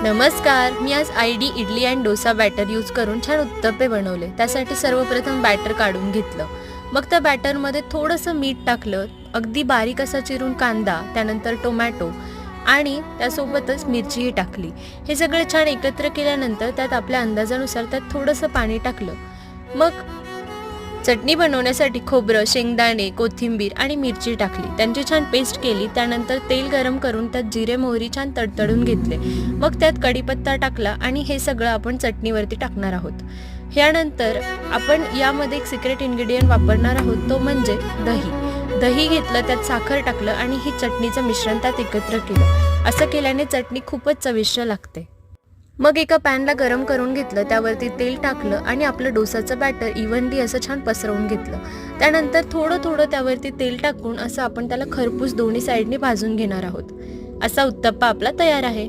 नमस्कार. मी आज iD idli and dosa batter use करून छान उत्तप्पे बनवले. त्यासाठी सर्वप्रथम बॅटर काढून घेतलं. मग त्या बॅटरमध्ये थोडंसं मीठ टाकलं, अगदी बारीक असा चिरून कांदा, त्यानंतर टोमॅटो आणि त्यासोबतच मिरचीही टाकली. हे सगळे छान एकत्र केल्यानंतर त्यात आपल्या अंदाजानुसार त्यात थोडंसं पाणी टाकलं. मग चटणी बनवण्यासाठी खोबरं, शेंगदाणे, कोथिंबीर आणि मिरची टाकली. त्यांची छान पेस्ट केली. त्यानंतर तेल गरम करून त्यात जिरे मोहरी छान तडतडून घेतले. मग त्यात कढीपत्ता टाकला आणि हे सगळं आपण चटणीवरती टाकणार आहोत. यानंतर आपण यामध्ये एक सिक्रेट इन्ग्रेडियंट वापरणार आहोत, तो म्हणजे दही. दही घेतलं, त्यात साखर टाकलं आणि ही चटणीचं मिश्रण त्यात एकत्र केलं. असं केल्याने चटणी खूपच चविष्ट लागते. मग एका पॅनला गरम करून घेतलं, त्यावरती तेल टाकलं आणि आपलं डोसाचं बॅटर इव्हनली असं छान पसरवून घेतलं. त्यानंतर थोडं थोडं त्यावरती तेल टाकून असं आपण त्याला खरपूस दोन्ही साईडने भाजून घेणार आहोत. असा उत्तप्पा आपला तयार आहे.